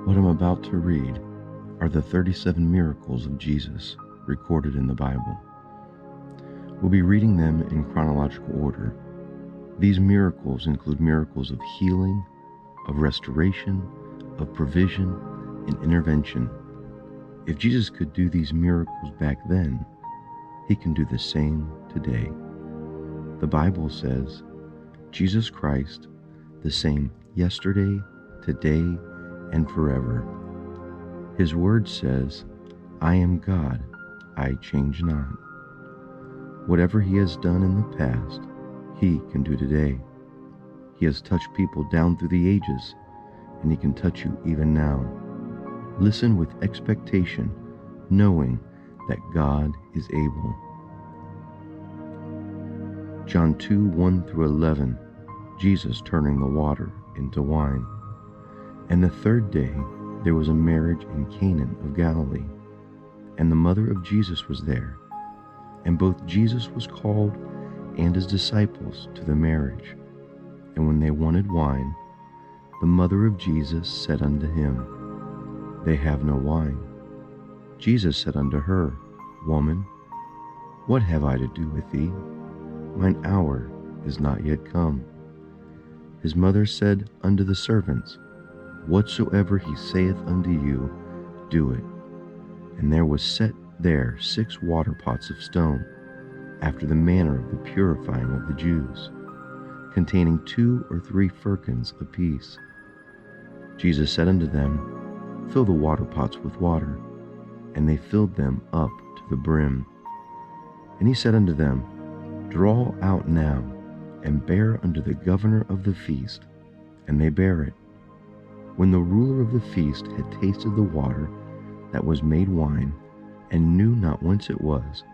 What I'm about to read are the 37 miracles of Jesus recorded in the Bible. We'll be reading them in chronological order. These miracles include miracles of healing, of restoration, of provision, and intervention. If Jesus could do these miracles back then, he can do the same today. The Bible says, Jesus Christ, the same yesterday, today, and forever. His word says, I am God, I change not. Whatever he has done in the past, he can do today. He has touched people down through the ages, and he can touch you even now. Listen with expectation, knowing that God is able. John 2, 1 through 11, Jesus turning the water into wine. And the third day there was a marriage in Cana of Galilee, and the mother of Jesus was there. And both Jesus was called and his disciples to the marriage. And when they wanted wine, the mother of Jesus said unto him, They have no wine. Jesus said unto her, Woman, what have I to do with thee? Mine hour is not yet come. His mother said unto the servants, Whatsoever he saith unto you, do it. And there was set there 6 water pots of stone, after the manner of the purifying of the Jews, containing 2 or 3 firkins apiece. Jesus said unto them, Fill the water pots with water. And they filled them up to the brim. And he said unto them, Draw out now, and bear unto the governor of the feast. And they bare it. When the ruler of the feast had tasted the water that was made wine, and knew not whence it was,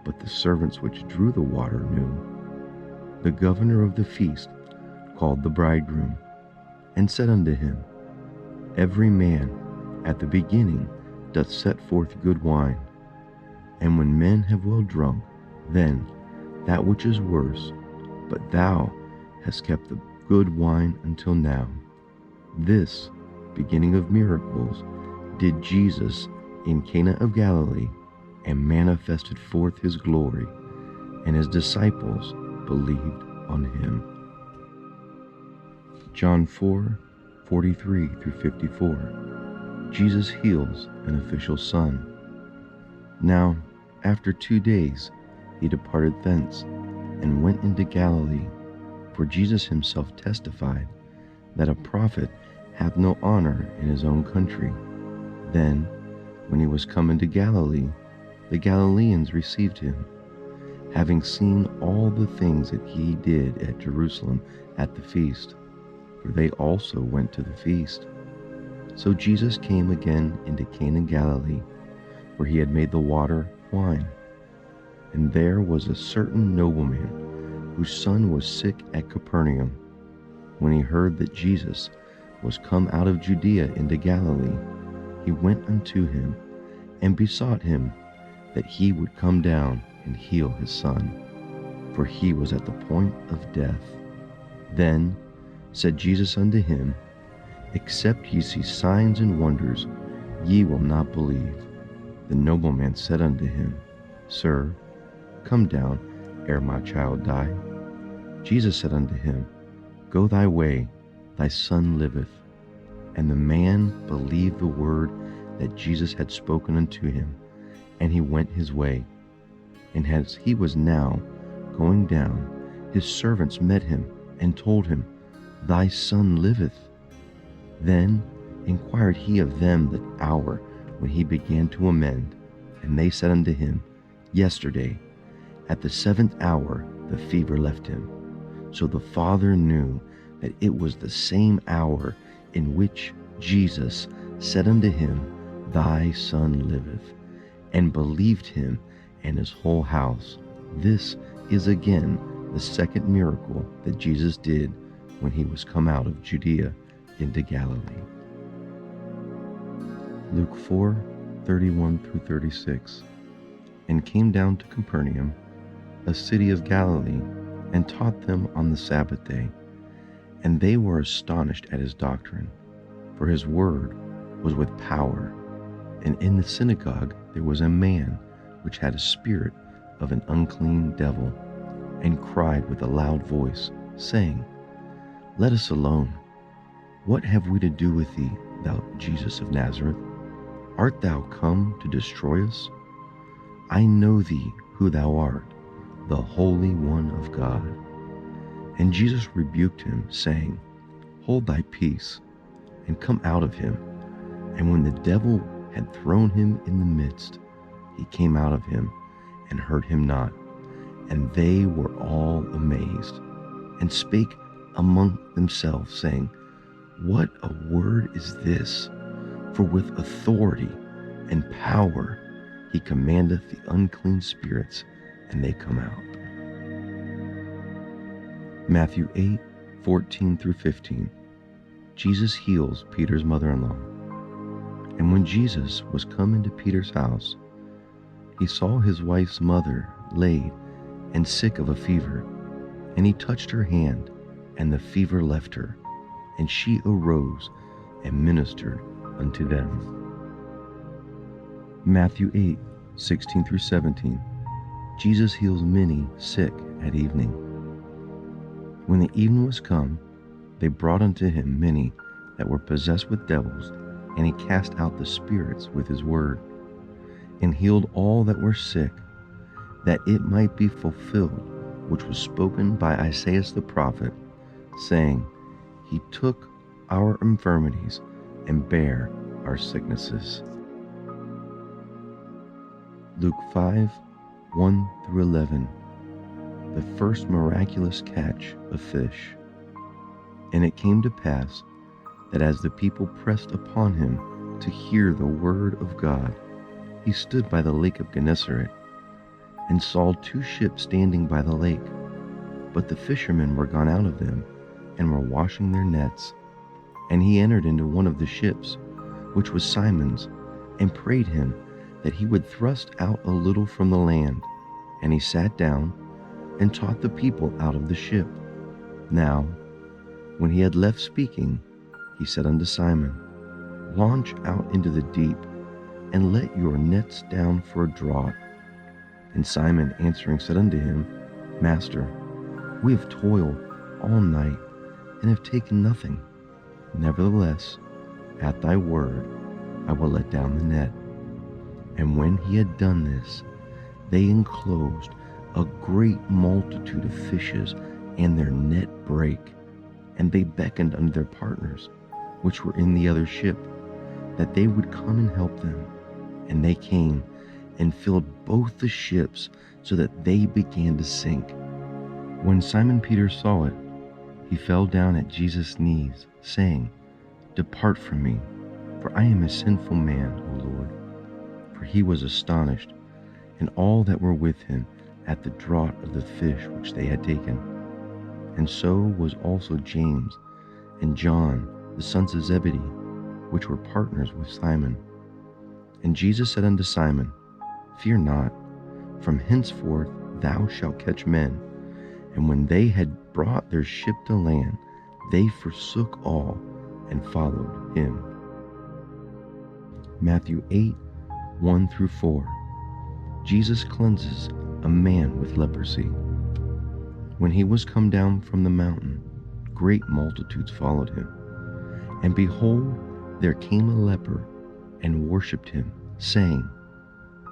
but the servants which drew the water knew, the governor of the feast called the bridegroom, and said unto him, Every man at the beginning doth set forth good wine, and when men have well drunk, then that which is worse, but thou hast kept the good wine until now. This beginning of miracles did Jesus in Cana of Galilee, and manifested forth his glory, and his disciples believed on him. John 4, 43 through 54. Jesus heals an official's son. Now, after 2 days, he departed thence, and went into Galilee, for Jesus himself testified that a prophet hath no honor in his own country. Then, when he was come into Galilee, the Galileans received him, having seen all the things that he did at Jerusalem at the feast, for they also went to the feast. So Jesus came again into Cana in Galilee, where he had made the water wine. And there was a certain nobleman, whose son was sick at Capernaum. When he heard that Jesus was come out of Judea into Galilee, he went unto him, and besought him that he would come down and heal his son, for he was at the point of death. Then said Jesus unto him, Except ye see signs and wonders, ye will not believe. The nobleman said unto him, Sir, come down ere my child die. Jesus said unto him, Go thy way, thy son liveth. And the man believed the word that Jesus had spoken unto him, and he went his way. And as he was now going down, his servants met him, and told him, Thy son liveth. Then inquired he of them the hour when he began to amend. And they said unto him, Yesterday, at the 7th hour, the fever left him. So the father knew that it was the same hour in which Jesus said unto him, Thy son liveth, and believed him and his whole house. This is again the second miracle that Jesus did when he was come out of Judea into Galilee. Luke 4, 31 through 36. And came down to Capernaum, a city of Galilee, and taught them on the Sabbath day. And they were astonished at his doctrine, for his word was with power. And in the synagogue there was a man which had a spirit of an unclean devil, and cried with a loud voice, saying, Let us alone. What have we to do with thee, thou Jesus of Nazareth? Art thou come to destroy us? I know thee who thou art, the Holy One of God. And Jesus rebuked him, saying, Hold thy peace, and come out of him. And when the devil had thrown him in the midst, he came out of him, and hurt him not. And they were all amazed, and spake among themselves, saying, What a word is this! For with authority and power he commandeth the unclean spirits, and they come out. Matthew 8:14 through 15. Jesus heals Peter's mother-in-law. And when Jesus was come into Peter's house, he saw his wife's mother laid and sick of a fever. And he touched her hand, and the fever left her, and she arose and ministered unto them. Matthew 8:16 through 17. Jesus heals many sick at evening. When the evening was come, they brought unto him many that were possessed with devils, and he cast out the spirits with his word, and healed all that were sick, that it might be fulfilled which was spoken by Isaiah the prophet, saying, He took our infirmities and bare our sicknesses. Luke 5:1 through 11. The first miraculous catch of fish. And it came to pass that as the people pressed upon him to hear the word of God, he stood by the lake of Gennesaret, and saw two ships standing by the lake. But the fishermen were gone out of them, and were washing their nets. And he entered into one of the ships, which was Simon's, and prayed him that he would thrust out a little from the land. And he sat down, and taught the people out of the ship. Now, when he had left speaking, he said unto Simon, Launch out into the deep, and let your nets down for a draught. And Simon answering said unto him, Master, we have toiled all night, and have taken nothing. Nevertheless, at thy word I will let down the net. And when he had done this, they enclosed a great multitude of fishes, and their net brake. And they beckoned unto their partners, which were in the other ship, that they would come and help them. And they came, and filled both the ships, so that they began to sink. When Simon Peter saw it, he fell down at Jesus' knees, saying, Depart from me, for I am a sinful man, O Lord. For he was astonished, and all that were with him, at the draught of the fish which they had taken. And so was also James and John, the sons of Zebedee, which were partners with Simon. And Jesus said unto Simon, Fear not, from henceforth thou shalt catch men. And when they had brought their ship to land, they forsook all and followed him. Matthew 8:1 through 4. Jesus cleanses a man with leprosy. When he was come down from the mountain, great multitudes followed him. And behold, there came a leper, and worshipped him, saying,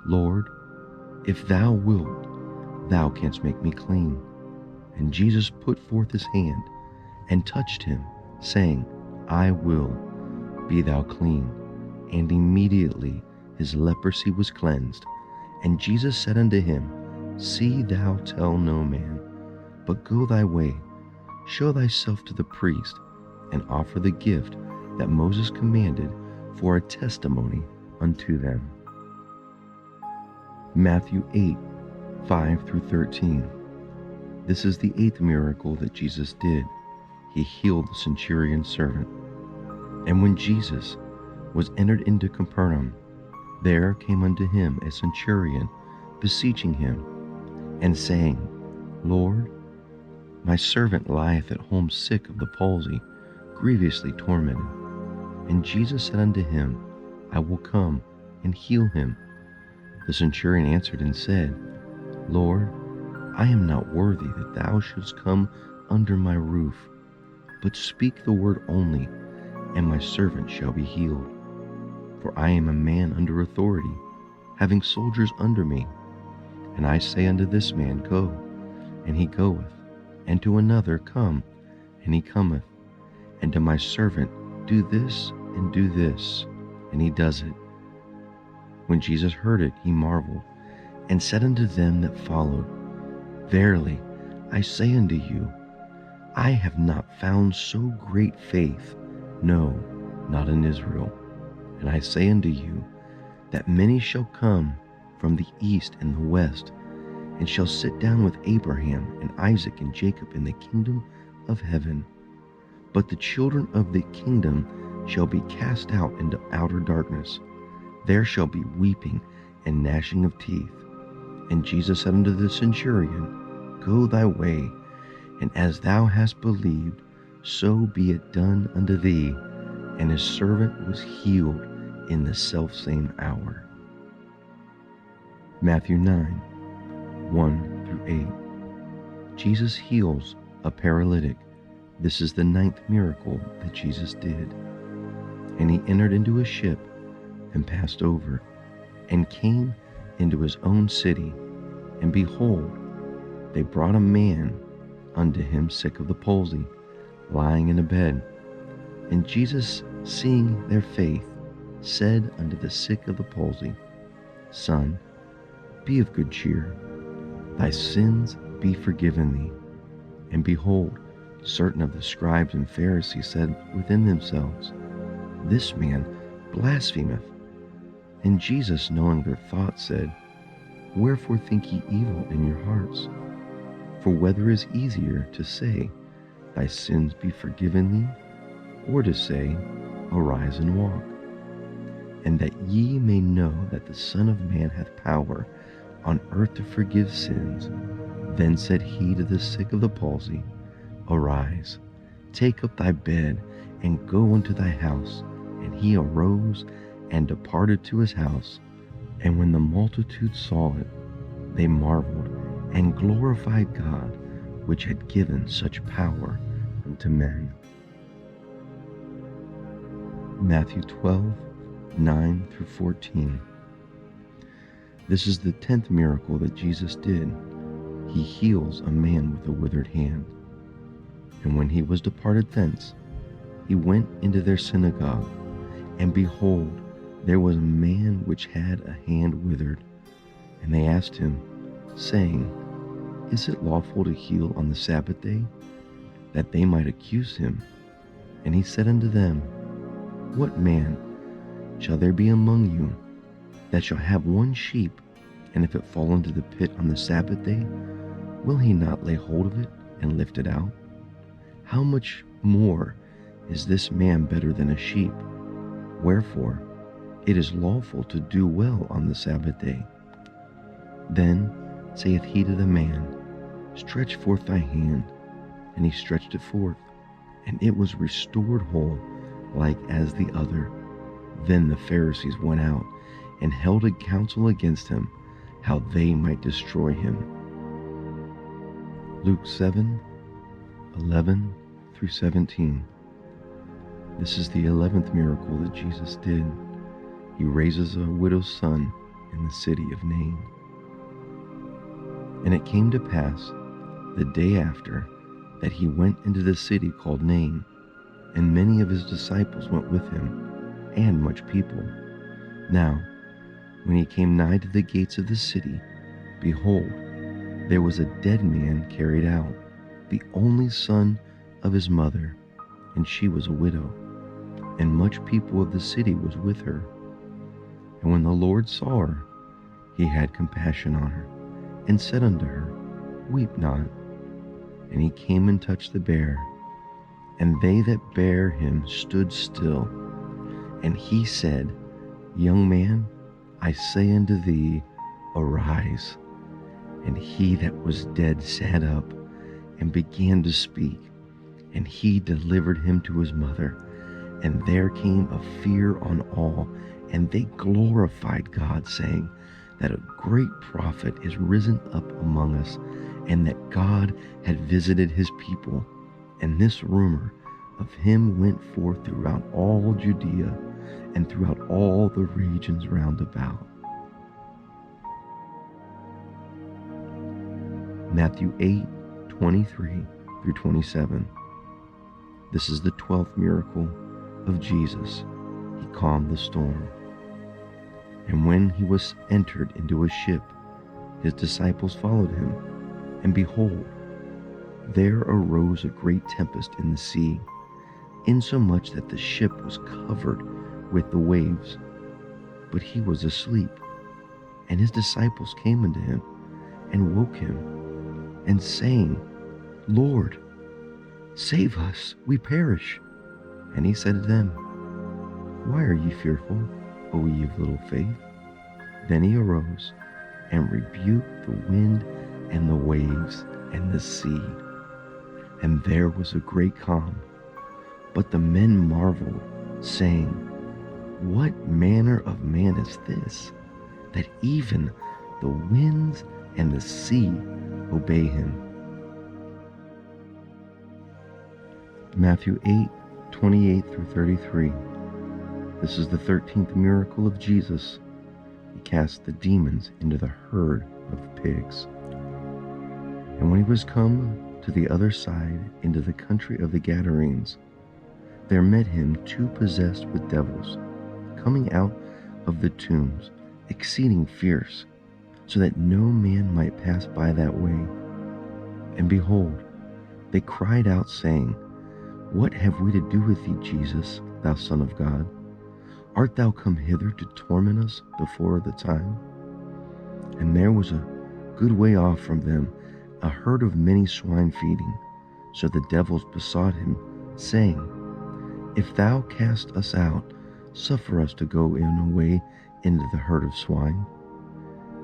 Lord, if thou wilt, thou canst make me clean. And Jesus put forth his hand, and touched him, saying, I will, be thou clean. And immediately his leprosy was cleansed. And Jesus said unto him, See thou tell no man, but go thy way, show thyself to the priest, and offer the gift that Moses commanded for a testimony unto them. Matthew 8:5 through 13. This is the eighth miracle that Jesus did. He healed the centurion's servant. And when Jesus was entered into Capernaum, there came unto him a centurion, beseeching him, and saying, Lord, my servant lieth at home sick of the palsy, grievously tormented. And Jesus said unto him, I will come and heal him. The centurion answered and said, Lord, I am not worthy that thou shouldst come under my roof, but speak the word only, and my servant shall be healed. For I am a man under authority, having soldiers under me. And I say unto this man, Go, and he goeth, and to another, Come, and he cometh, and to my servant, Do this and do this, and he does it. When Jesus heard it, he marveled, and said unto them that followed, Verily I say unto you, I have not found so great faith, no, not in Israel. And I say unto you, that many shall come from the east and the west, and shall sit down with Abraham and Isaac and Jacob in the kingdom of heaven. But the children of the kingdom shall be cast out into outer darkness. There shall be weeping and gnashing of teeth. And Jesus said unto the centurion, Go thy way, and as thou hast believed, so be it done unto thee. And his servant was healed in the selfsame hour. Matthew 9, 1 through 8. Jesus heals a paralytic. This is the 9th miracle that Jesus did. And he entered into a ship and passed over, and came into his own city. And behold, they brought a man unto him sick of the palsy, lying in a bed. And Jesus, seeing their faith, said unto the sick of the palsy, Son, be of good cheer, thy sins be forgiven thee. And behold, certain of the scribes and Pharisees said within themselves, This man blasphemeth. And Jesus, knowing their thoughts, said, Wherefore think ye evil in your hearts? For whether is easier to say, Thy sins be forgiven thee, or to say, Arise and walk? And that ye may know that the Son of Man hath power on earth to forgive sins, then said he to the sick of the palsy, Arise, take up thy bed, and go unto thy house. And he arose and departed to his house. And when the multitude saw it, they marveled, and glorified God, which had given such power unto men. Matthew 12, 9 through 14. This is the 10th miracle that Jesus did. He heals a man with a withered hand. And when he was departed thence, he went into their synagogue, and behold, there was a man which had a hand withered. And they asked him, saying, Is it lawful to heal on the Sabbath day? That they might accuse him. And he said unto them, What man shall there be among you that shall have one sheep, and if it fall into the pit on the Sabbath day, will he not lay hold of it and lift it out? How much more is this man better than a sheep? Wherefore, it is lawful to do well on the Sabbath day. Then saith he to the man, Stretch forth thy hand. And he stretched it forth, and it was restored whole, like as the other. Then the Pharisees went out, and held a council against him, how they might destroy him. Luke 7, 11 through 17. This is the 11th miracle that Jesus did. He raises a widow's son in the city of Nain. And it came to pass the day after that he went into the city called Nain, and many of his disciples went with him, and much people. Now, when he came nigh to the gates of the city, behold, there was a dead man carried out, the only son of his mother, and she was a widow, and much people of the city was with her. And when the Lord saw her, he had compassion on her, and said unto her, Weep not. And he came and touched the bier, and they that bare him stood still. And he said, Young man, I say unto thee, arise. And he that was dead sat up, and began to speak. And he delivered him to his mother. And there came a fear on all, and they glorified God, saying that a great prophet is risen up among us, and that God had visited his people. And this rumor of him went forth throughout all Judea and throughout all the regions round about. Matthew 8:23 through 27. This is the 12th miracle of Jesus. He calmed the storm. And when he was entered into a ship, his disciples followed him. And behold, there arose a great tempest in the sea, insomuch that the ship was covered with the waves. But he was asleep. And his disciples came unto him and woke him, and saying, Lord, save us, we perish. And he said to them, Why are ye fearful, O ye of little faith? Then he arose and rebuked the wind and the waves and the sea. And there was a great calm. But the men marveled, saying, What manner of man is this, that even the winds and the sea obey him? Matthew 8:28 through 33. This is the 13th miracle of Jesus. He cast the demons into the herd of pigs. And when he was come to the other side, into the country of the Gadarenes, there met him two possessed with devils, coming out of the tombs, exceeding fierce, so that no man might pass by that way. And behold, they cried out, saying, What have we to do with thee, Jesus, thou Son of God? Art thou come hither to torment us before the time? And there was a good way off from them a herd of many swine feeding. So the devils besought him, saying, If thou cast us out, suffer us to go in away into the herd of swine.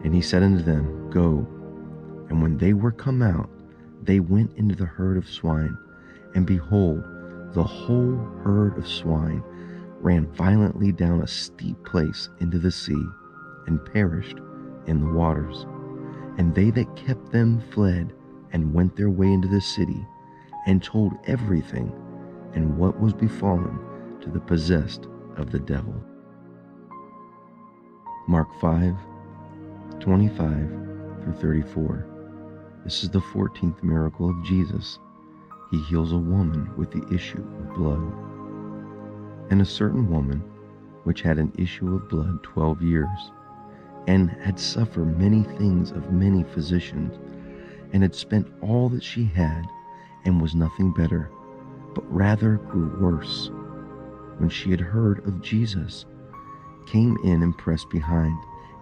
And he said unto them, Go. And when they were come out, they went into the herd of swine. And behold, the whole herd of swine ran violently down a steep place into the sea, and perished in the waters. And they that kept them fled, and went their way into the city, and told everything, and what was befallen to the possessed of the devil. Mark 5:25 through 34. This is the 14th miracle of Jesus. He heals a woman with the issue of blood. And a certain woman, which had an issue of blood 12 years, and had suffered many things of many physicians, and had spent all that she had, and was nothing better, but rather grew worse, when she had heard of Jesus, came in and pressed behind,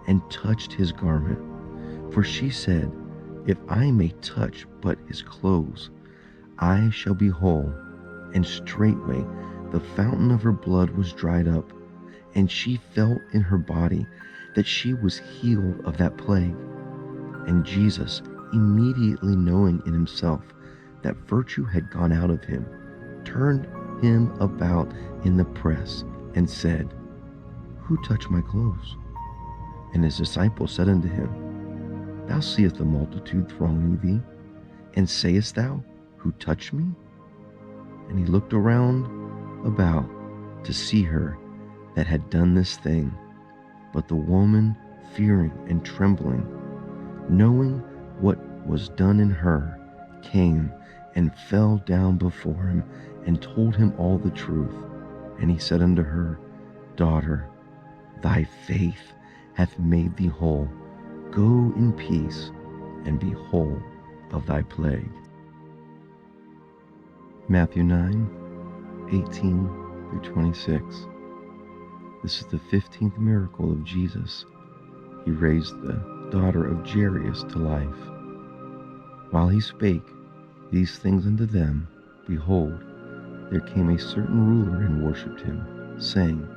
and touched his garment. For she said, If I may touch but his clothes, I shall be whole. And straightway the fountain of her blood was dried up, and she felt in her body that she was healed of that plague. And Jesus, immediately knowing in himself that virtue had gone out of him, turned him about in the press, and said, Who touched my clothes? And his disciples said unto him, Thou seest the multitude thronging thee, and sayest thou, Who touched me? And he looked around about to see her that had done this thing. But the woman, fearing and trembling, knowing what was done in her, came and fell down before him, and told him all the truth. And he said unto her, Daughter, thy faith hath made thee whole. Go in peace, and be whole of thy plague. Matthew 9:18 through 26. This is the 15th miracle of Jesus. He raised the daughter of Jairus to life. While he spake these things unto them, behold, there came a certain ruler and worshipped him, saying,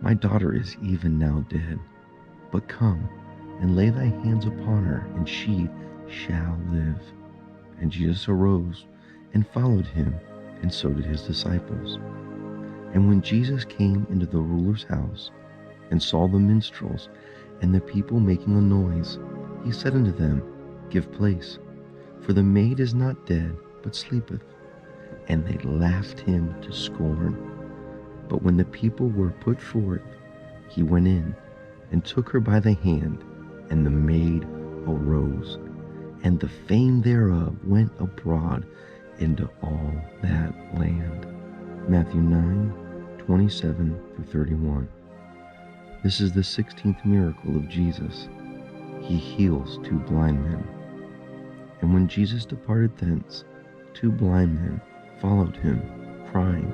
My daughter is even now dead, but come and lay thy hands upon her, and she shall live. And Jesus arose and followed him, and so did his disciples. And when Jesus came into the ruler's house and saw the minstrels and the people making a noise, he said unto them, Give place, for the maid is not dead, but sleepeth. And they laughed him to scorn. But when the people were put forth, he went in and took her by the hand, and the maid arose. And the fame thereof went abroad into all that land. Matthew 9:27-31. This is the 16th miracle of Jesus. He heals 2 blind men. And when Jesus departed thence, 2 blind men followed him, crying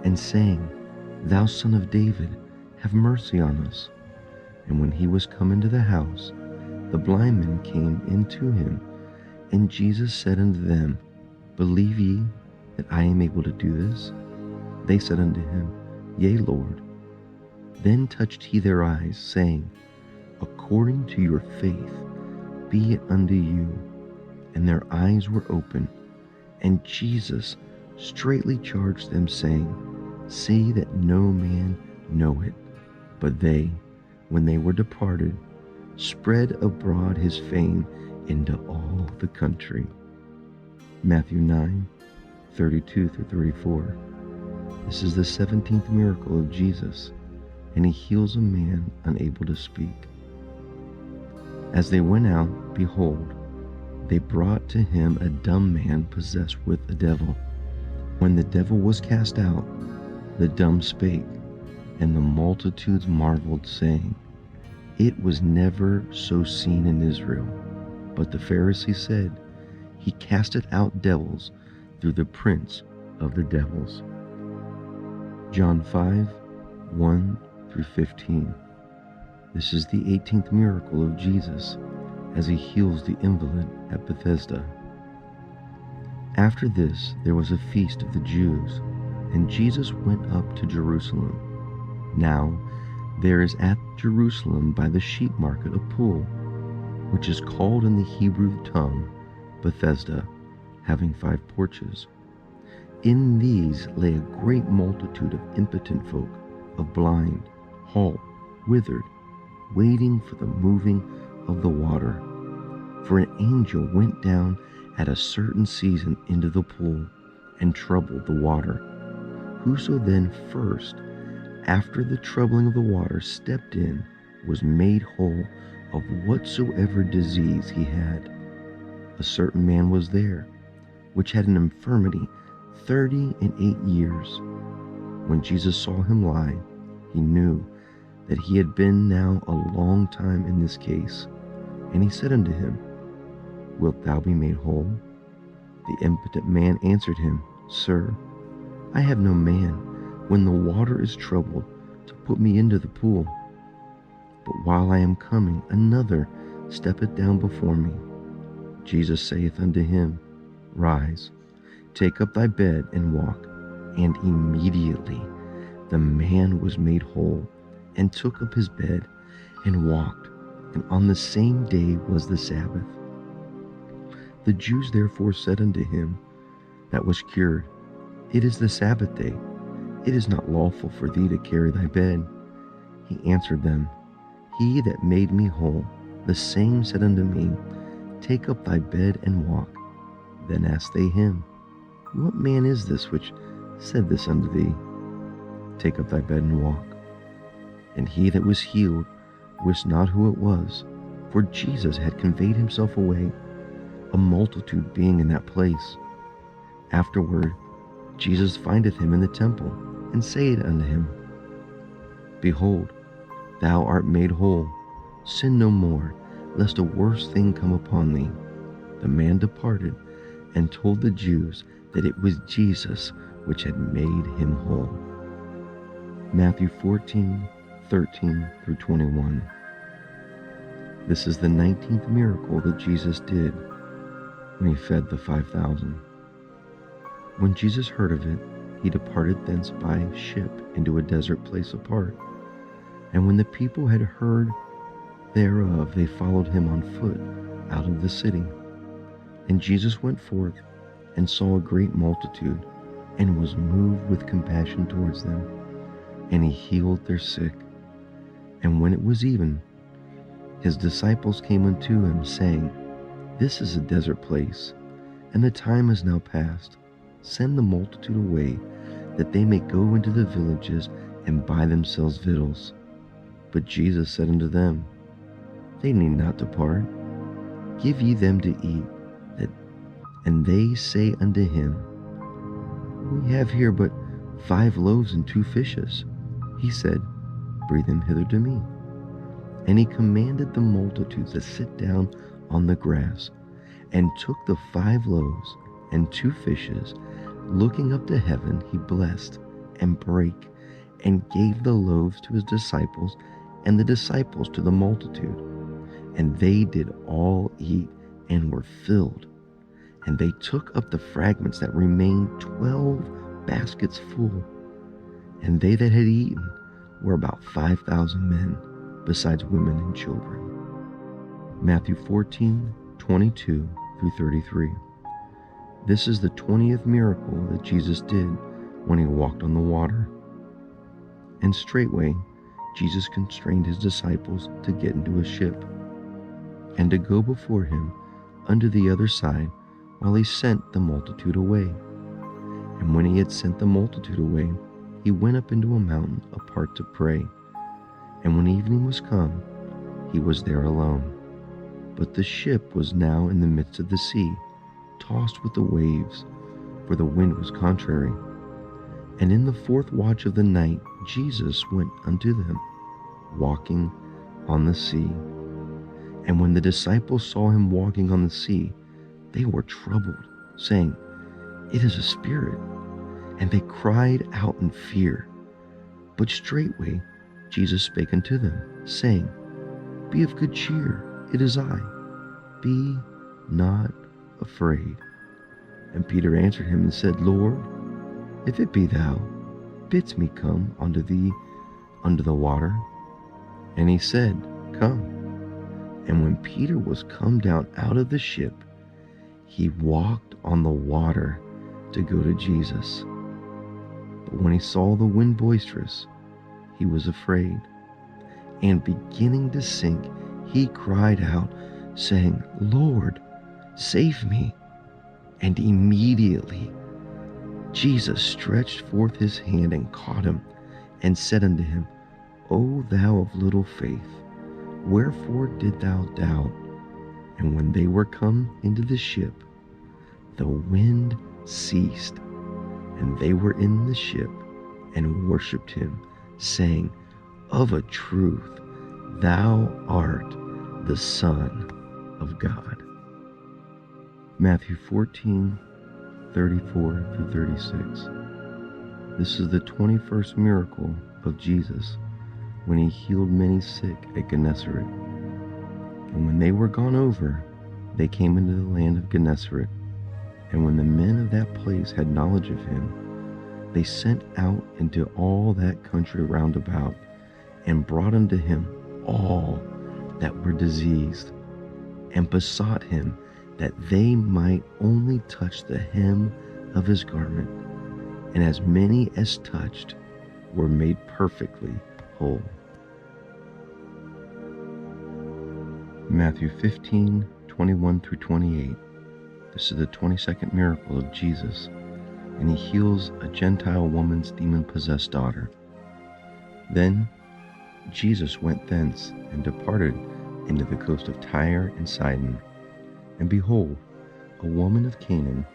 and saying, Thou Son of David, have mercy on us. And when he was come into the house, the blind men came into him, and Jesus said unto them, Believe ye that I am able to do this? They said unto him, Yea, Lord. Then touched he their eyes, saying, According to your faith be it unto you. And their eyes were opened. And Jesus straitly charged them, saying, See that no man know it. But they, when they were departed, spread abroad his fame into all the country. Matthew 9:32-34. This is the 17th miracle of Jesus, and he heals a man unable to speak. As they went out, behold, they brought to him a dumb man possessed with a devil. When the devil was cast out, the dumb spake, and the multitudes marveled, saying, It was never so seen in Israel. But the Pharisees said, He casteth out devils through the prince of the devils. John 5:1-15. This is the 18th miracle of Jesus, as he heals the invalid at Bethesda. After this there was a feast of the Jews, and Jesus went up to Jerusalem. Now there is at Jerusalem by the sheep market a pool, which is called in the Hebrew tongue Bethesda, having 5 porches. In these lay a great multitude of impotent folk, of blind, halt, withered, waiting for the moving of the water. For an angel went down at a certain season into the pool, and troubled the water. Whoso then first, after the troubling of the water, stepped in, was made whole of whatsoever disease he had. A certain man was there, which had an infirmity 38 years. When Jesus saw him lie, he knew that he had been now a long time in this case. And he said unto him, Wilt thou be made whole? The impotent man answered him, Sir, I have no man, when the water is troubled, to put me into the pool. But while I am coming, another steppeth down before me. Jesus saith unto him, Rise, take up thy bed, and walk. And immediately the man was made whole, and took up his bed, and walked. And on the same day was the Sabbath. The Jews therefore said unto him that was cured, It is the Sabbath day. It is not lawful for thee to carry thy bed. He answered them, He that made me whole, the same said unto me, Take up thy bed and walk. Then asked they him, What man is this which said this unto thee? Take up thy bed and walk. And he that was healed wist not who it was, for Jesus had conveyed himself away, a multitude being in that place. Afterward Jesus findeth him in the temple, and saith unto him, Behold, thou art made whole. Sin no more, lest a worse thing come upon thee. The man departed, and told the Jews that it was Jesus which had made him whole. Matthew 14:13-21. This is the 19th miracle that Jesus did when he fed the 5,000. When Jesus heard of it, he departed thence by ship into a desert place apart. And when the people had heard thereof, they followed him on foot out of the city. And Jesus went forth and saw a great multitude, and was moved with compassion towards them, and he healed their sick. And when it was even, his disciples came unto him, saying, This is a desert place, and the time is now past. Send the multitude away, that they may go into the villages and buy themselves victuals. But Jesus said unto them, They need not depart. Give ye them to eat. And they say unto him, We have here but 5 loaves and 2 fishes. He said, Bring them hither to me. And he commanded the multitudes to sit down on the grass, and took the 5 loaves and 2 fishes. Looking up to heaven, he blessed and brake, and gave the loaves to his disciples, and the disciples to the multitude. And they did all eat, and were filled. And they took up the fragments that remained, 12 baskets full. And they that had eaten were about 5,000 men, besides women and children. Matthew 14:22 through 33. This is the 20th miracle that Jesus did when he walked on the water. And straightway Jesus constrained his disciples to get into a ship, and to go before him unto the other side, while he sent the multitude away. And when he had sent the multitude away, he went up into a mountain apart to pray. And when evening was come, he was there alone. But the ship was now in the midst of the sea, tossed with the waves, for the wind was contrary. And in the 4th watch of the night Jesus went unto them, walking on the sea. And when the disciples saw him walking on the sea, they were troubled, saying, It is a spirit. And they cried out in fear. But straightway Jesus spake unto them, saying, Be of good cheer, it is I. Be not afraid. And Peter answered him and said, Lord, if it be thou, bidst me come unto thee under the water. And he said, Come. And when Peter was come down out of the ship, he walked on the water to go to Jesus. But when he saw the wind boisterous, he was afraid, and beginning to sink, he cried out, saying, Lord, save me. And immediately Jesus stretched forth his hand and caught him, and said unto him, O thou of little faith, wherefore did thou doubt? And when they were come into the ship, the wind ceased, and they were in the ship, and worshipped him, saying, Of a truth, thou art the Son of God. Matthew 14:34 through 36. This is the 21st miracle of Jesus, when he healed many sick at Gennesaret. And when they were gone over, they came into the land of Gennesaret. And when the men of that place had knowledge of him, they sent out into all that country round about, and brought unto him all that were diseased, and besought him that they might only touch the hem of his garment. And as many as touched were made perfectly whole. Matthew 15:21 through 28. This is the 22nd miracle of Jesus, and he heals a Gentile woman's demon-possessed daughter. Then Jesus went thence, and departed into the coast of Tyre and Sidon. And behold, a woman of Canaan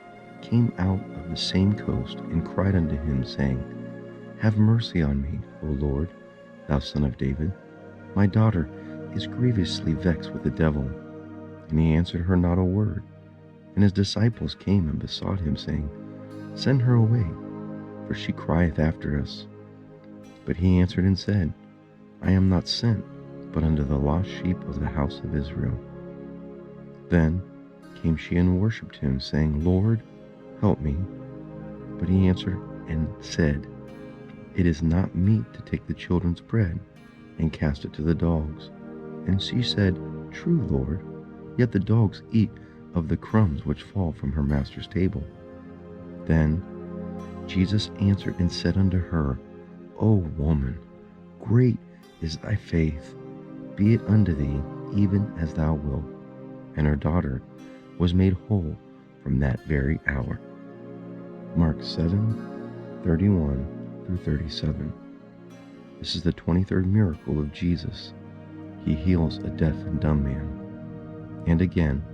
came out of the same coast, and cried unto him, saying, Have mercy on me, O Lord, thou Son of David. My daughter is grievously vexed with the devil. And he answered her not a word. And his disciples came and besought him, saying, Send her away, for she crieth after us. But he answered and said, I am not sent, but unto the lost sheep of the house of Israel. Then came she and worshipped him, saying, Lord, help me. But he answered and said, It is not meet to take the children's bread and cast it to the dogs. And she said, True, Lord, yet the dogs eat of the crumbs which fall from her master's table. Then Jesus answered and said unto her, O woman, great is thy faith, be it unto thee even as thou wilt. And her daughter was made whole from that very hour. Mark 7:31 through 37. This is the 23rd miracle of Jesus. He heals a deaf and dumb man. And again,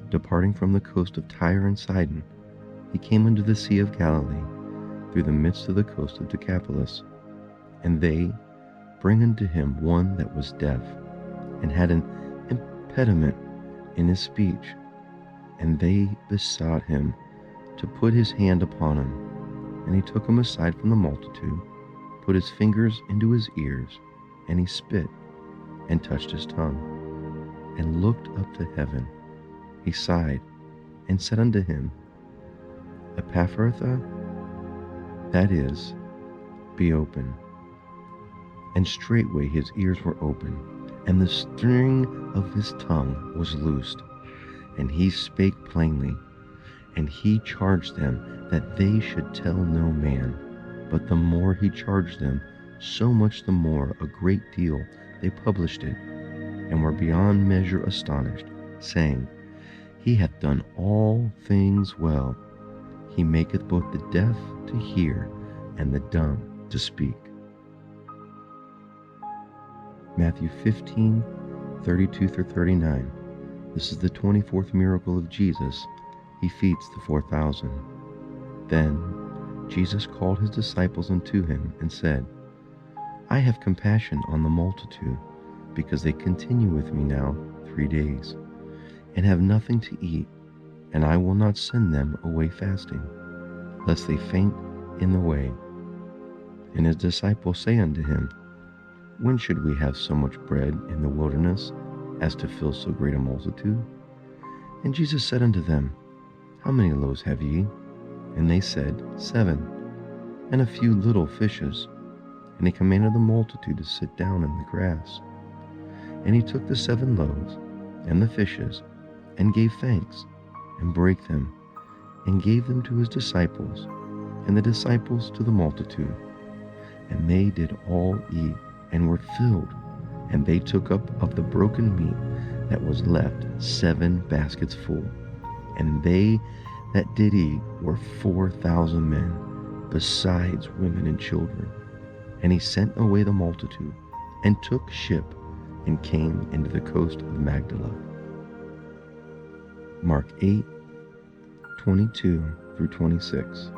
departing from the coast of Tyre and Sidon, he came unto the Sea of Galilee, through the midst of the coast of Decapolis. And they bring unto him one that was deaf, and had an impediment in his speech. And they besought him to put his hand upon him. And he took him aside from the multitude, put his fingers into his ears, and he spit, and touched his tongue, and looked up to heaven. He sighed, and said unto him, Ephphatha, that is, be open. And straightway his ears were opened, and the string of his tongue was loosed, and he spake plainly. And he charged them that they should tell no man. But the more he charged them, so much the more a great deal they published it, and were beyond measure astonished, saying, He hath done all things well. He maketh both the deaf to hear, and the dumb to speak. Matthew 15:32 through 39. This is the 24th miracle of Jesus. He feeds the 4,000. Then Jesus called his disciples unto him, and said, I have compassion on the multitude, because they continue with me now 3 days, and have nothing to eat, and I will not send them away fasting, lest they faint in the way. And his disciples say unto him, When should we have so much bread in the wilderness, as to fill so great a multitude? And Jesus said unto them, How many loaves have ye? And they said, 7, and a few little fishes. And he commanded the multitude to sit down in the grass. And he took the 7 loaves and the fishes, and gave thanks, and brake them, and gave them to his disciples, and the disciples to the multitude. And they did all eat, and were filled. And they took up of the broken meat that was left 7 baskets full. And they that did eat were 4,000 men, besides women and children. And he sent away the multitude, and took ship, and came into the coast of Magdala. Mark 8:22 through 26.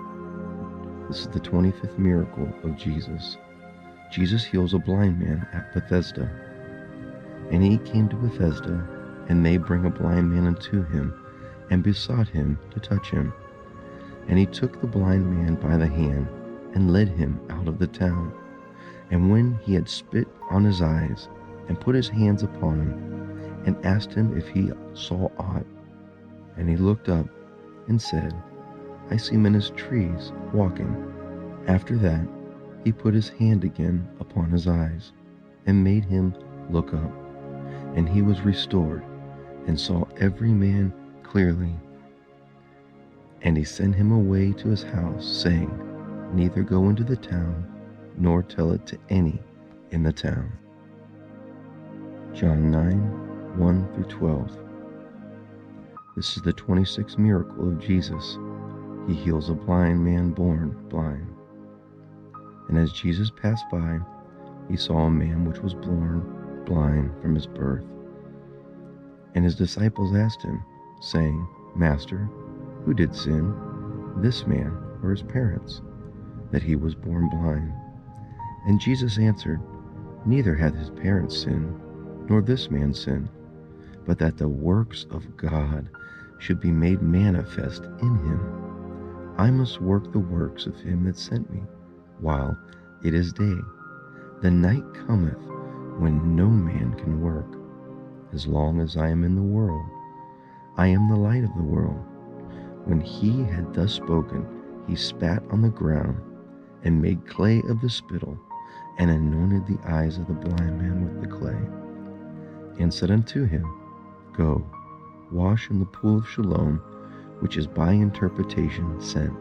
This is the 25th miracle of Jesus. Jesus heals a blind man at Bethesda. And he came to Bethesda, and they bring a blind man unto him, and besought him to touch him. And he took the blind man by the hand, and led him out of the town. And when he had spit on his eyes, and put his hands upon him, and asked him if he saw aught, and he looked up, and said, I see men as trees walking. After that, he put his hand again upon his eyes, and made him look up. And he was restored, and saw every man clearly. And he sent him away to his house, saying, Neither go into the town, nor tell it to any in the town. John 9:1 through 12. This is the 26th miracle of Jesus. He heals a blind man born blind. And as Jesus passed by, he saw a man which was born blind from his birth. And his disciples asked him, saying, Master, who did sin, this man or his parents, that he was born blind? And Jesus answered, Neither hath his parents sinned, nor this man sinned, but that the works of God should be made manifest in him. I must work the works of him that sent me, while it is day. The night cometh when no man can work. As long as I am in the world, I am the light of the world. When he had thus spoken, he spat on the ground, and made clay of the spittle, and anointed the eyes of the blind man with the clay, and said unto him, Go, wash in the pool of Siloam, which is by interpretation sent.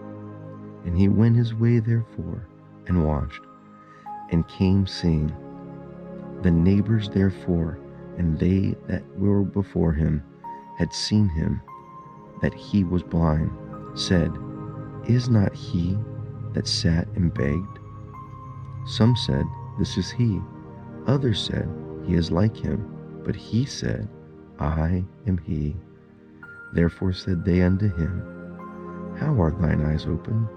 And he went his way therefore, and washed, and came seeing. The neighbors therefore, and they that were before him, had seen him, that he was blind, said, Is not he that sat and begged? Some said, This is he. Others said, He is like him. But he said, I am he. Therefore said they unto him, How are thine eyes opened?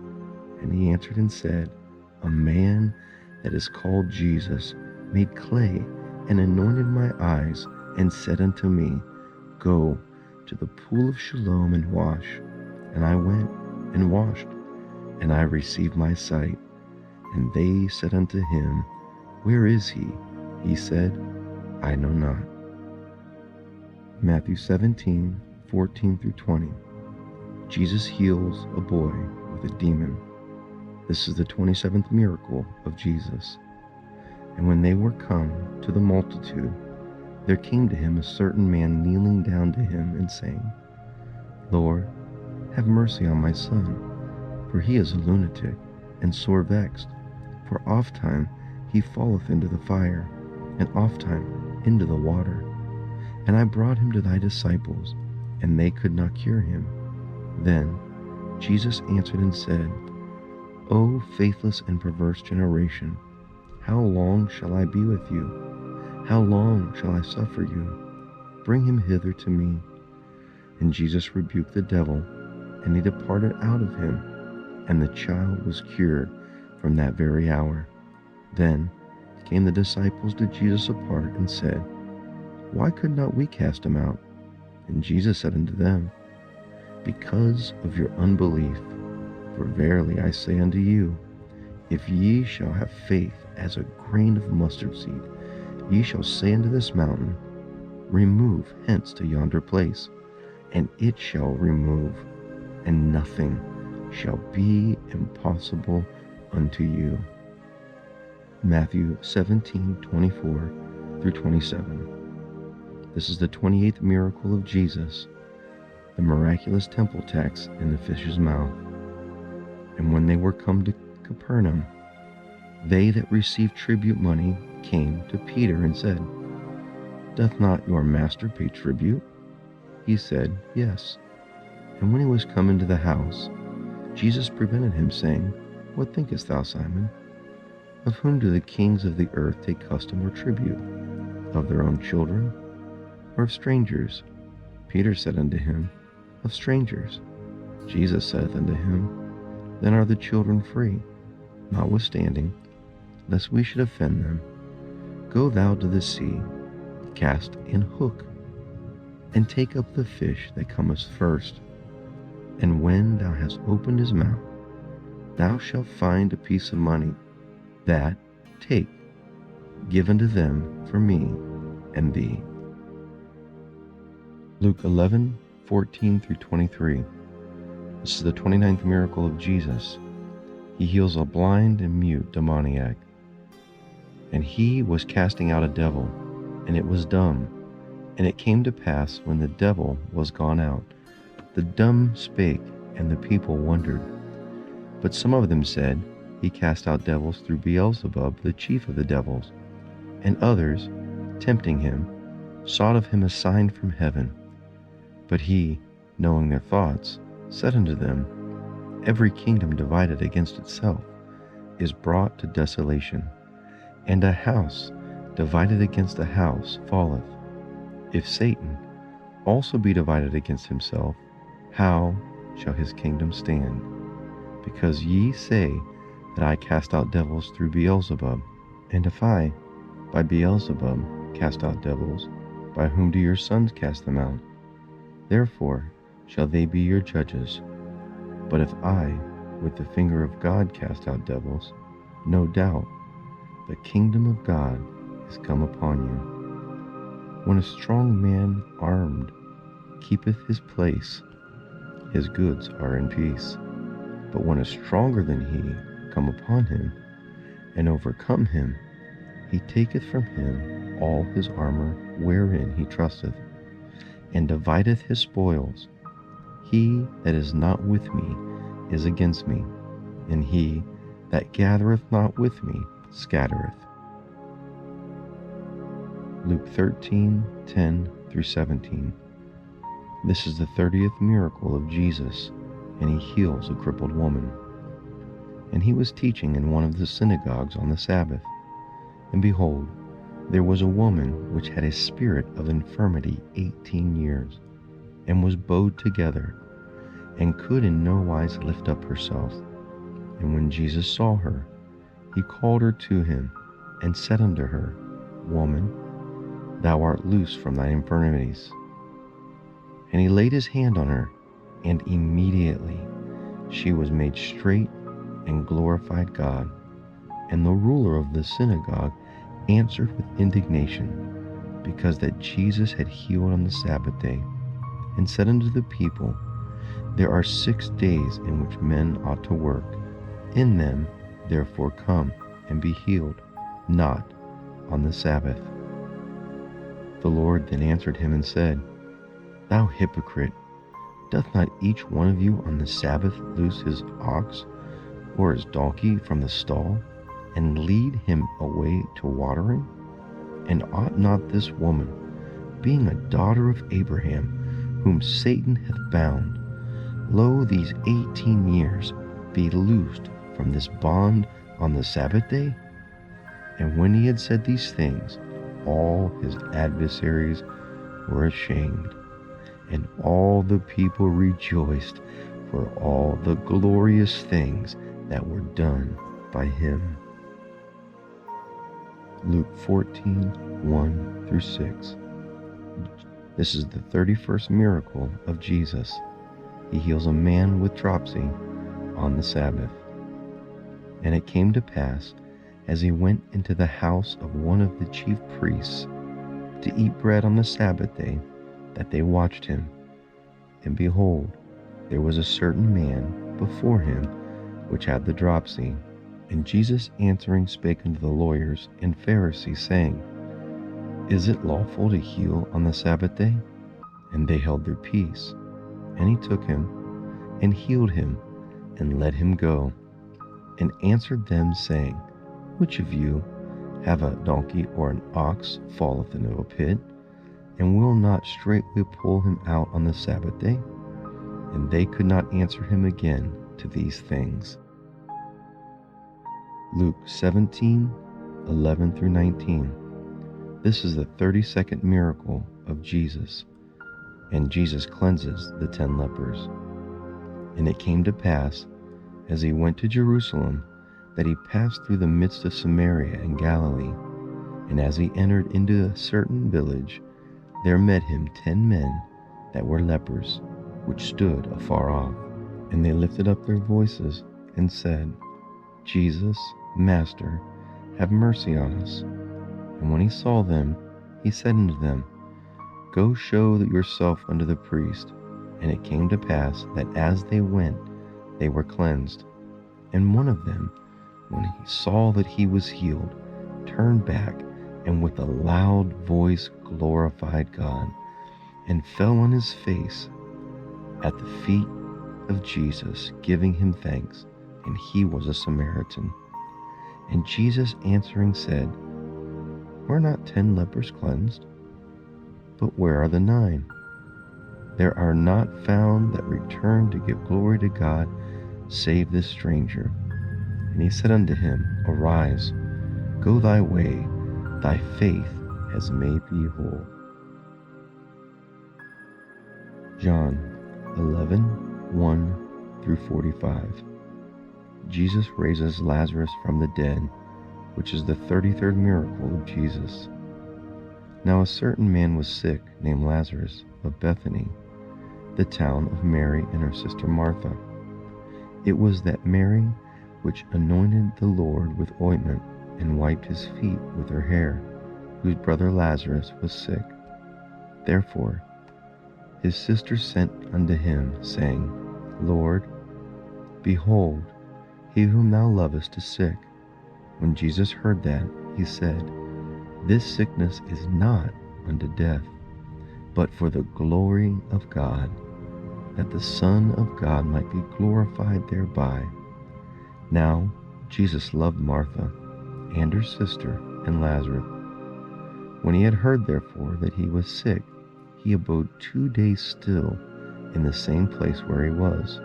And he answered and said, A man that is called Jesus made clay and anointed my eyes, and said unto me, Go to the pool of Siloam and wash. And I went and washed, and I received my sight. And they said unto him, Where is he? He said, I know not. Matthew 17:14 through 20. Jesus heals a boy with a demon. This is the 27th miracle of Jesus. And when they were come to the multitude, there came to him a certain man kneeling down to him and saying, Lord, have mercy on my son, for he is a lunatic and sore vexed. For ofttimes he falleth into the fire, and ofttimes into the water. And I brought him to thy disciples, and they could not cure him. Then Jesus answered and said, O faithless and perverse generation, how long shall I be with you? How long shall I suffer you? Bring him hither to me. And Jesus rebuked the devil, and he departed out of him, and the child was cured from that very hour. Then came the disciples to Jesus apart, and said, Why could not we cast him out? And Jesus said unto them, Because of your unbelief. For verily I say unto you, if ye shall have faith as a grain of mustard seed, ye shall say unto this mountain, Remove hence to yonder place, and it shall remove, and nothing shall be impossible unto you. Matthew 17:24 through 27. This is the 28th miracle of Jesus, the miraculous temple tax in the fish's mouth. And when they were come to Capernaum, they that received tribute money came to Peter and said, Doth not your master pay tribute? He said, Yes. And when he was come into the house, Jesus prevented him, saying, What thinkest thou, Simon? Of whom do the kings of the earth take custom or tribute? Of their own children, or of strangers? Peter said unto him, Of strangers. Jesus saith unto him, Then are the children free. Notwithstanding, lest we should offend them, go thou to the sea, cast an hook, and take up the fish that cometh first. And when thou hast opened his mouth, thou shalt find a piece of money. That take, give unto them for me and thee. Luke 11:14 through 23. This is the 29th miracle of Jesus. He heals a blind and mute demoniac. And he was casting out a devil, and it was dumb. And it came to pass, when the devil was gone out, the dumb spake, and the people wondered. But some of them said, He cast out devils through Beelzebub, the chief of the devils. And others, tempting him, sought of him a sign from heaven. But he, knowing their thoughts, said unto them, Every kingdom divided against itself is brought to desolation, and a house divided against a house falleth. If Satan also be divided against himself, how shall his kingdom stand? Because ye say that I cast out devils through Beelzebub, and if I, by Beelzebub, cast out devils, by whom do your sons cast them out? Therefore shall they be your judges. But if I, with the finger of God, cast out devils, no doubt the kingdom of God is come upon you. When a strong man armed keepeth his place, his goods are in peace. But when a stronger than he come upon him, and overcome him, he taketh from him all his armor wherein he trusteth, and divideth his spoils. He that is not with me is against me, and he that gathereth not with me scattereth. Luke 13:10 through 17. This is the 30th miracle of Jesus, and he heals a crippled woman. And he was teaching in one of the synagogues on the Sabbath. And behold, there was a woman which had a spirit of infirmity 18 years, and was bowed together, and could in no wise lift up herself. And when Jesus saw her, he called her to him, and said unto her, Woman, thou art loosed from thine infirmities. And he laid his hand on her, and immediately she was made straight, and glorified God. And the ruler of the synagogue answered with indignation, because that Jesus had healed on the Sabbath day, and said unto the people, There are 6 days in which men ought to work. In them therefore come and be healed, not on the Sabbath. The Lord then answered him and said, Thou hypocrite, doth not each one of you on the Sabbath loose his ox or his donkey from the stall, and lead him away to watering? And ought not this woman, being a daughter of Abraham, whom Satan hath bound, lo, these 18 years, be loosed from this bond on the Sabbath day? And when he had said these things, all his adversaries were ashamed, and all the people rejoiced for all the glorious things that were done by him. Luke 14:1 through 6. This is the 31st miracle of Jesus. He heals a man with dropsy on the Sabbath. And it came to pass, as he went into the house of one of the chief priests to eat bread on the Sabbath day, that they watched him. And behold, there was a certain man before him which had the dropsy. And Jesus answering spake unto the lawyers and Pharisees, saying, Is it lawful to heal on the Sabbath day? And they held their peace. And he took him, and healed him, and let him go, and answered them, saying, Which of you have a donkey or an ox falleth into a pit, and will not straightway pull him out on the Sabbath day? And they could not answer him again to these things. Luke 17:11 through 19. This is the 32nd miracle of Jesus, and Jesus cleanses the 10 lepers. And it came to pass, as he went to Jerusalem, that he passed through the midst of Samaria and Galilee. And as he entered into a certain village, there met him 10 men that were lepers, which stood afar off. And they lifted up their voices and said, Jesus, Master, have mercy on us. And when he saw them, he said unto them, Go show yourself unto the priest. And it came to pass that as they went, they were cleansed. And one of them, when he saw that he was healed, turned back, and with a loud voice glorified God, and fell on his face at the feet of Jesus, giving him thanks. And he was a Samaritan. And Jesus answering said, Were not 10 lepers cleansed? But where are the 9? There are not found that return to give glory to God, save this stranger. And he said unto him, Arise, go thy way, thy faith has made thee whole. John 11:1 through 45. Jesus raises Lazarus from the dead, which is the 33rd miracle of Jesus. Now a certain man was sick, named Lazarus, of Bethany, the town of Mary and her sister Martha. It was that Mary which anointed the Lord with ointment, and wiped his feet with her hair, whose brother Lazarus was sick. Therefore his sister sent unto him, saying, Lord, behold, he whom thou lovest is sick. When Jesus heard that, he said, This sickness is not unto death, but for the glory of God, that the Son of God might be glorified thereby. Now Jesus loved Martha and her sister and Lazarus. When he had heard, therefore, that he was sick, he abode 2 days still in the same place where he was.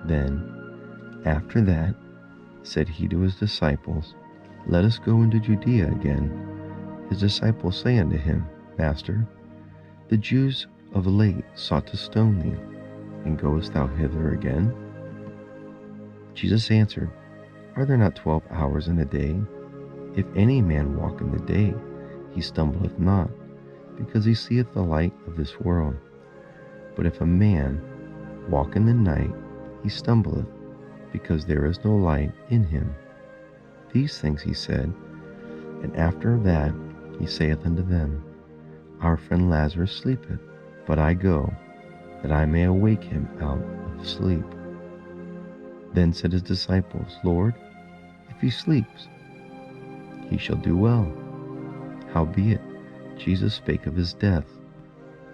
Then, after that, said he to his disciples, Let us go into Judea again. His disciples say unto him, Master, the Jews of late sought to stone thee, and goest thou hither again? Jesus answered, Are there not 12 hours in a day? If any man walk in the day, he stumbleth not, because he seeth the light of this world. But if a man walk in the night, he stumbleth, because there is no light in him. These things he said, and after that he saith unto them, Our friend Lazarus sleepeth, but I go, that I may awake him out of sleep. Then said his disciples, Lord, if he sleeps, he shall do well. Howbeit Jesus spake of his death,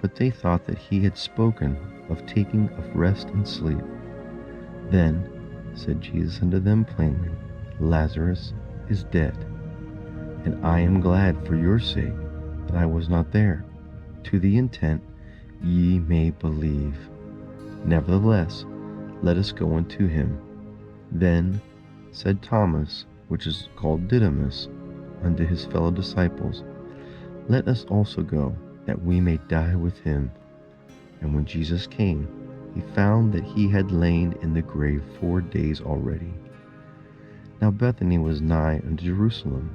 but they thought that he had spoken of taking of rest and sleep. Then said Jesus unto them plainly, Lazarus is dead, and I am glad for your sake that I was not there, to the intent ye may believe. Nevertheless, let us go unto him. Then said Thomas, which is called Didymus, unto his fellow disciples, Let us also go, that we may die with him. And when Jesus came, he found that he had lain in the grave 4 days already. Now Bethany was nigh unto Jerusalem,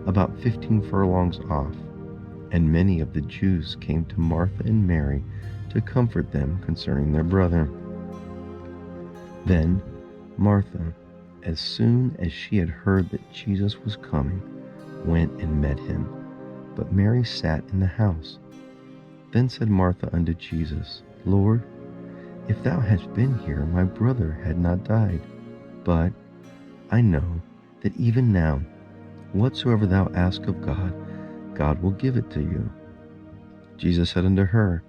about 15 furlongs off, and many of the Jews came to Martha and Mary to comfort them concerning their brother. Then Martha, as soon as she had heard that Jesus was coming, went and met him, but Mary sat in the house. Then said Martha unto Jesus, Lord, if thou hadst been here, my brother had not died. But I know that even now, whatsoever thou ask of God, God will give it to you. Jesus said unto her,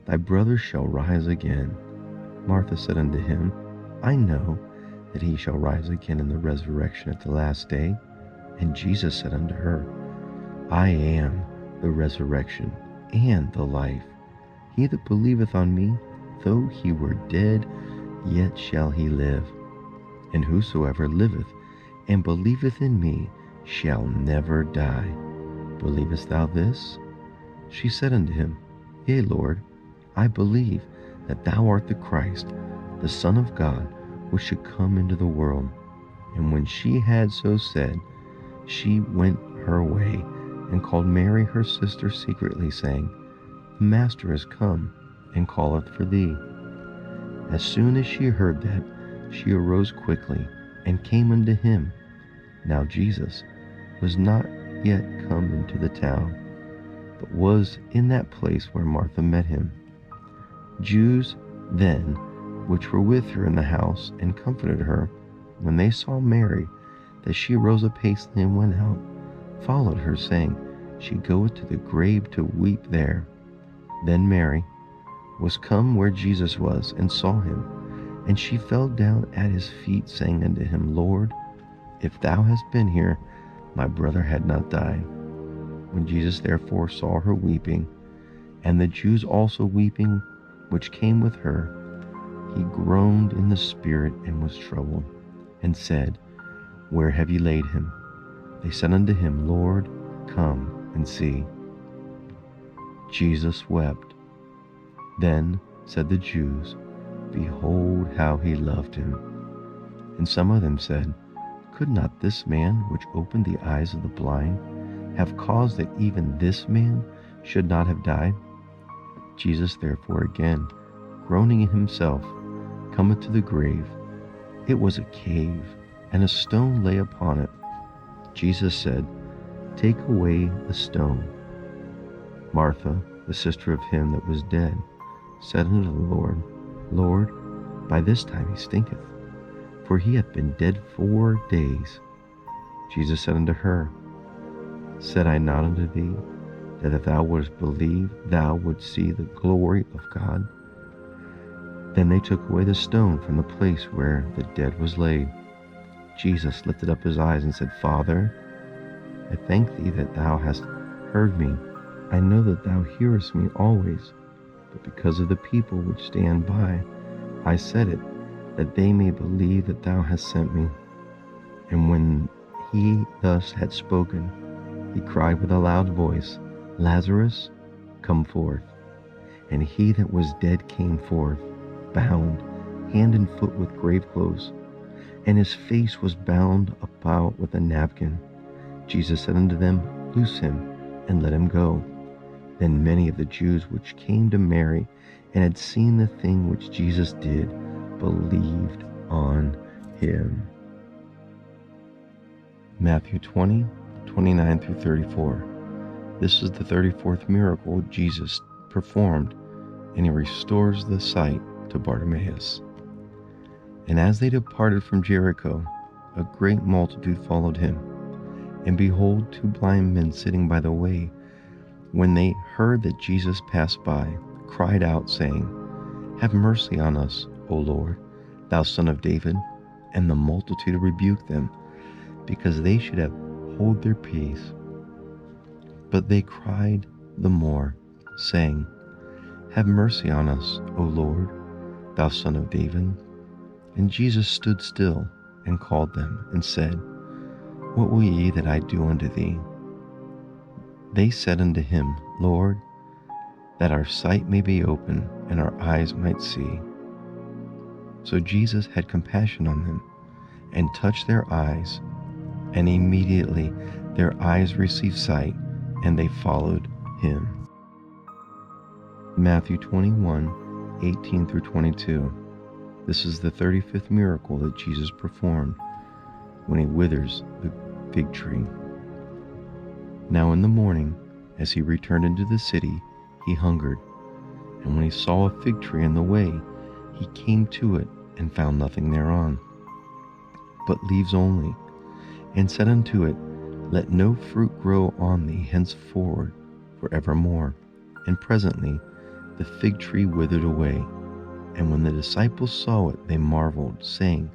Thy brother shall rise again. Martha said unto him, I know that he shall rise again in the resurrection at the last day. And Jesus said unto her, I am the resurrection and the life. He that believeth on me, though he were dead, yet shall he live. And whosoever liveth and believeth in me shall never die. Believest thou this? She said unto him, Yea, Lord, I believe that thou art the Christ, the Son of God, which should come into the world. And when she had so said, she went her way, and called Mary her sister secretly, saying, The Master is come, and calleth for thee. As soon as she heard that, she arose quickly, and came unto him. Now Jesus was not yet come into the town, but was in that place where Martha met him. Jews then, which were with her in the house, and comforted her, when they saw Mary, that she arose hastily and went out, followed her, saying, She goeth to the grave to weep there. Then Mary was come where Jesus was, and saw him, and she fell down at his feet, saying unto him, Lord, if thou hadst been here, my brother had not died. When Jesus therefore saw her weeping, and the Jews also weeping, which came with her, he groaned in the spirit, and was troubled, and said, Where have ye laid him? They said unto him, Lord, come and see. Jesus wept. Then said the Jews, Behold how he loved him. And some of them said, Could not this man, which opened the eyes of the blind, have caused that even this man should not have died? Jesus therefore again, groaning in himself, cometh to the grave. It was a cave, and a stone lay upon it. Jesus said, Take away the stone. Martha, the sister of him that was dead, said unto the Lord, Lord, by this time he stinketh, for he hath been dead 4 days. Jesus said unto her, Said I not unto thee, that if thou wouldst believe, thou wouldst see the glory of God? Then they took away the stone from the place where the dead was laid. Jesus lifted up his eyes and said, Father, I thank thee that thou hast heard me. I know that thou hearest me always, but because of the people which stand by, I said it, that they may believe that thou hast sent me. And when he thus had spoken, he cried with a loud voice, Lazarus, come forth. And he that was dead came forth, bound hand and foot with grave clothes, and his face was bound about with a napkin. Jesus said unto them, Loose him, and let him go. Then many of the Jews which came to Mary, and had seen the thing which Jesus did, believed on him. Matthew 20:29 through 34. This is the 34th miracle Jesus performed, and he restores the sight to Bartimaeus. And as they departed from Jericho, a great multitude followed him. And behold, 2 blind men sitting by the way, when they heard that Jesus passed by, cried out, saying, Have mercy on us, O Lord, thou Son of David. And the multitude rebuked them, because they should have hold their peace. But they cried the more, saying, Have mercy on us, O Lord, thou Son of David. And Jesus stood still and called them, and said, What will ye that I do unto thee? They said unto him, Lord, that our sight may be open, and our eyes might see. So Jesus had compassion on them, and touched their eyes, and immediately their eyes received sight, and they followed him. Matthew 21:18 through 22. This is the 35th miracle that Jesus performed, when he withers the fig tree. Now in the morning, as he returned into the city, he hungered. And when he saw a fig tree in the way, he came to it, and found nothing thereon, but leaves only, and said unto it, Let no fruit grow on thee henceforward for evermore. And presently the fig tree withered away. And when the disciples saw it, they marveled, saying,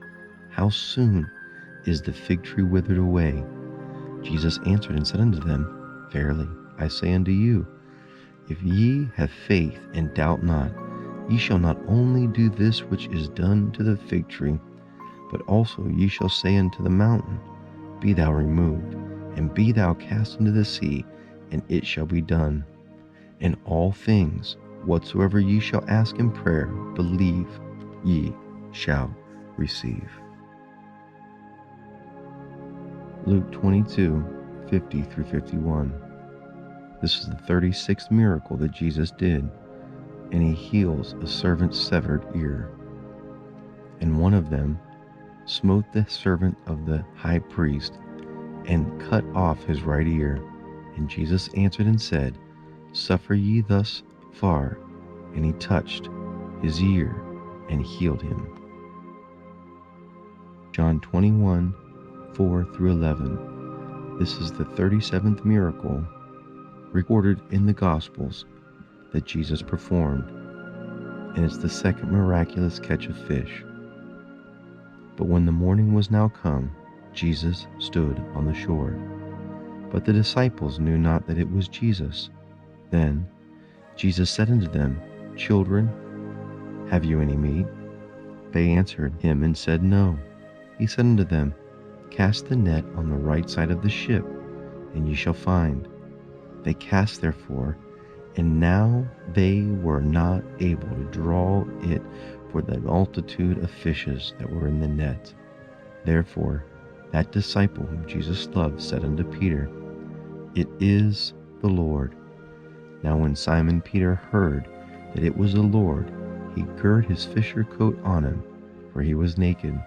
How soon is the fig tree withered away? Jesus answered and said unto them, Verily I say unto you, if ye have faith and doubt not, ye shall not only do this which is done to the fig tree, but also ye shall say unto the mountain, Be thou removed, and be thou cast into the sea, and it shall be done. In all things whatsoever ye shall ask in prayer, believe ye shall receive. Luke 22:50 through 51. This is the 36th miracle that Jesus did, and he heals a servant's severed ear. And one of them smote the servant of the high priest, and cut off his right ear. And Jesus answered and said, Suffer ye thus far? And he touched his ear and healed him. John 21:4 through 11. This is the 37th miracle recorded in the Gospels that Jesus performed, and it's the second miraculous catch of fish. But when the morning was now come, Jesus stood on the shore. But the disciples knew not that it was Jesus. Then Jesus said unto them, Children, have you any meat? They answered him and said, No. He said unto them, Cast the net on the right side of the ship, and ye shall find. They cast therefore, and now they were not able to draw it for the multitude of fishes that were in the net. Therefore that disciple whom Jesus loved said unto Peter, It is the Lord. Now when Simon Peter heard that it was the Lord, he girt his fisher coat on him, for he was naked,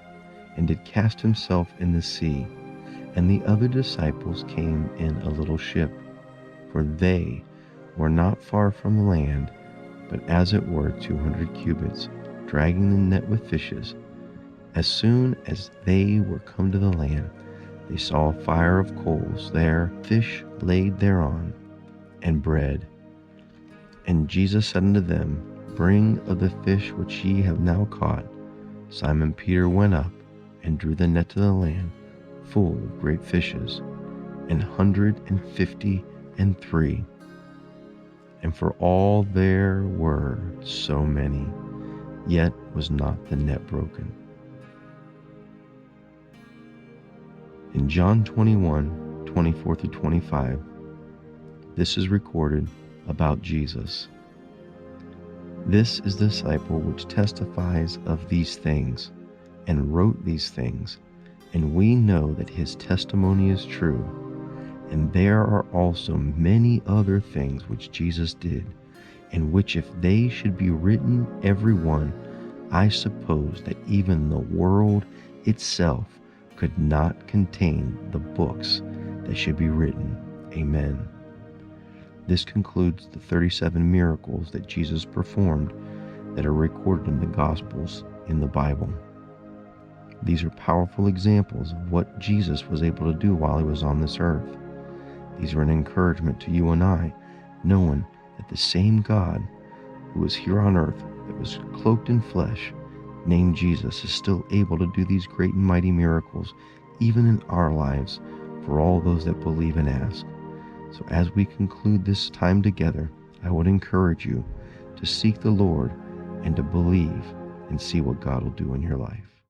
and did cast himself in the sea. And the other disciples came in a little ship, for they were not far from the land, but as it were 200 cubits, dragging the net with fishes. As soon as they were come to the land, they saw a fire of coals there, fish laid thereon, and bread. And Jesus said unto them, Bring of the fish which ye have now caught. Simon Peter went up and drew the net to the land full of great fishes, 153. And for all there were so many, yet was not the net broken. In John 21:24-25, this is recorded about Jesus. This is the disciple which testifies of these things, and wrote these things, and we know that his testimony is true. And there are also many other things which Jesus did, and which if they should be written every one, I suppose that even the world itself could not contain the books that should be written. Amen. This concludes the 37 miracles that Jesus performed that are recorded in the Gospels in the Bible. These are powerful examples of what Jesus was able to do while he was on this earth. These are an encouragement to you and I, knowing that the same God who was here on earth, that was cloaked in flesh, named Jesus, is still able to do these great and mighty miracles, even in our lives, for all those that believe and ask. So as we conclude this time together, I would encourage you to seek the Lord and to believe and see what God will do in your life.